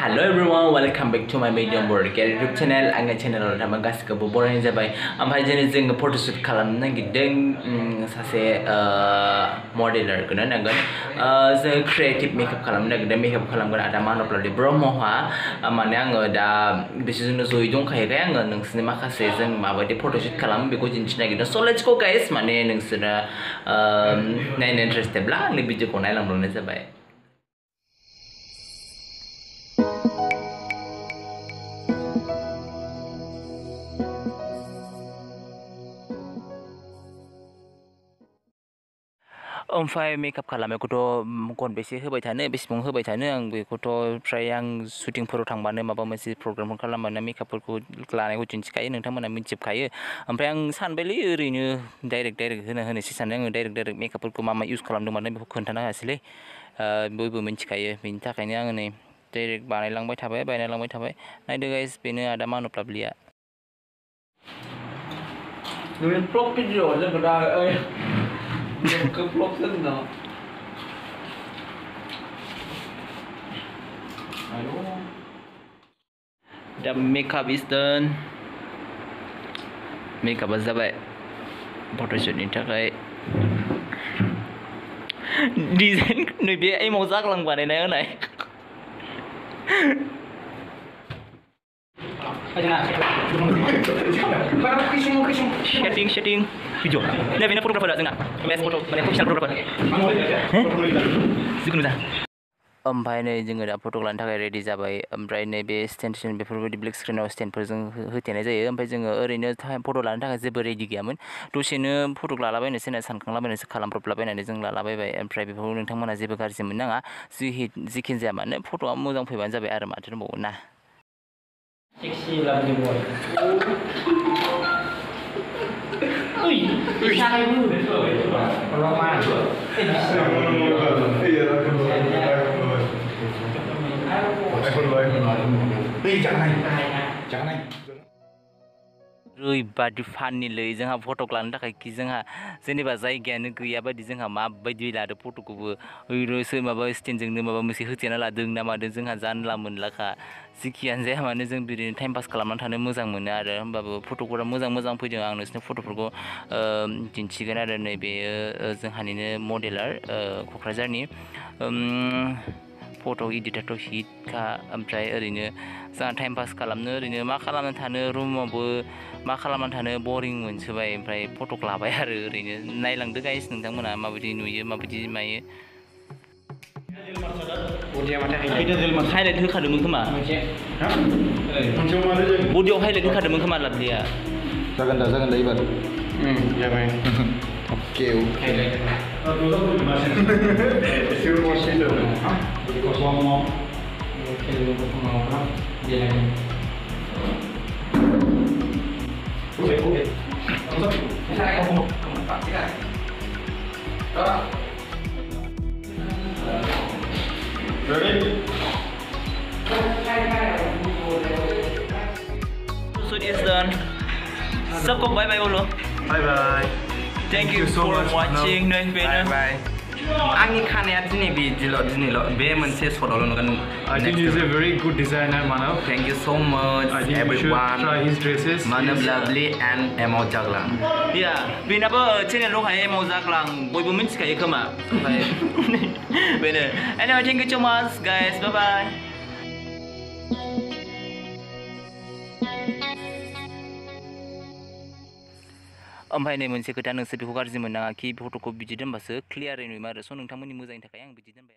Hello everyone, welcome back to my Mediyon Borgoary YouTube channel. आंनि channel आव थामा गासिखौबो बरायनाय जाबाय. ओमफ्राय दिनै जोङो photoshoot खालामनो नागिरदों सासे मडेलर खौनो नांगोन. जों creative makeup खालामनो नागिरदों. makeup खालामगोन आदा मानब लावलि ब्रह्महा. माने आङो दा बिसोरजोंनो जयै दंखायोखाय आङो नोंसोरनि माखासे जों माबायदि photoshoot खालामो बेखौ दिन्थिनो नागिरदों. So let's go guys. माने नोंसोरा नायनो इन्टारेस्टेडब्ला आंनि भिडिअखौ नायलांब्लानो जाबाय. ओमफ्राय मेकआप खालामनायखौथ' खनबेसे होबाय थानो बेसेबां होबाय थानो आं बेखौथ' फ्राय आं शुटिंफोराव थांबानो माबा मोनसे प्रग्रामफोर खालामबानो मेकआपफोरखौ लानायखौ दिन्थिखायो नोंथांमोना मिथिजोबखायो ओमफ्राय आं सानबायलै ओरैनो डाइरेक्ट होनोसै सानदों आङो डाइरेक्ट मेकआपफोरखौ मा इउज खालामदों माने बेखौ खोन्थानो हायासैलै बयबो मिथिखायो बेनि थाखायनो आङो नै डाइरेक्ट बानायलांबाय थाबाय नायदो गाइस बेनो आदा मानब लावलिया नोंनि ब्लग भिडिअ जोङो दा vlog no. The makeup is done. Makeup is जाबाय. Photoshootनि थाखाय डिजाइन नैबे एमाव जागलां बानायनाय होनाय Setting video. Ini benar fotografer जोंना बेस्ट फट' माने प्रोफेसनेल फोटोग्राफार जिखुनु जा ओमफ्राय नै जोङो दा फट' लानो थाखाय रेडि जाबाय ओमफ्राय नैबे स्टेन्ड बेफोरबायदि ब्लेक स्क्रिनाव स्टेन्डफोरजों होथेनाय जायो ओमफ्राय जोङो ओरैनो फट' लानो थाखाय जेबो रेडि गैयामोन दसेनो फट' लालाबायनोसै होनना सानखांलाबायनोसै खालामब्रबलाबायनानै जों लालाबायबाय ओमफ्राय बेफोरखौ नोंथंमोना जेबो गाज्रि मोननाङा जिखिनि जाया मानो फट'आ मोजां फैबानो जाबाय आरो माथो दंबावो ना Sexy lovely boy. Ui, sai luôn. Roman. ओरैबादि फाननिलै जोंहा फट' लानो थाखाय कि जोंहा जेनेबा जायगायानो गैया बायदि जोंहा माबायदि लादो फट'खौबो ओरैनो माबा स्टेन्डजोंनो माबा मोनसे होथेना लादों ना मादों जोंहा जानला मोनलाखा जिखियानो जाया मानो जों बिदिनो टाइम पास खालामनानै थानो मोजां मोनो आरो होमबाबो फट'फोरा मोजां फैदों आं नोंसोरनि फट'फोरखौ दिन्थिगोन आरो नैबे जोंहानिनो मडेलार क'क्राझारनि फट' इडिटारथ' हिटखा ओमफ्राय ओरैनो जोंहा टाइम पास खालामनो ओरैनो मा खालामना थानो रुमावबो मा खालामना थानो बरिं मोनसोबाय ओमफ्राय फट'क लाबाय आरो ओरैनो नायलांदो गाइस नोंथांमोना माबायदि नुयो माबायदि मायो हाइलाइट होखादोंमोन खोमा बडियाव हाइलाइट होखादोंमोन खोमा लाभलिया जागोन दा एबार जाबाय okay highlight Photoshoot is done. सबको bye bye बोलो. Bye bye. Thank you so much for watching. Bye bye. आंनि खानाया दिनैल' बे मोनसे शटआवल' नुगोन I think he's a very good designer, Manab. Thank you so much everyone. Try his dresses. Manab Lovely and एमाव जागलां. Yeah, बेनाबो चेनेल दंखायो एमाव जागलां बयबो मिथिखायो खोमा. बेनो. Anyway, thank you so much guys. Bye bye. ओमफ्राय नै मोनसे खोथा नोंसोर बेखौ गाज्रि मोननाङा कि फट'खौ बिदि दोनबासो क्लियारै नुयो आरो स' नोंथांमोननि मोजांनि थाखाय आं बिदि दोनबाय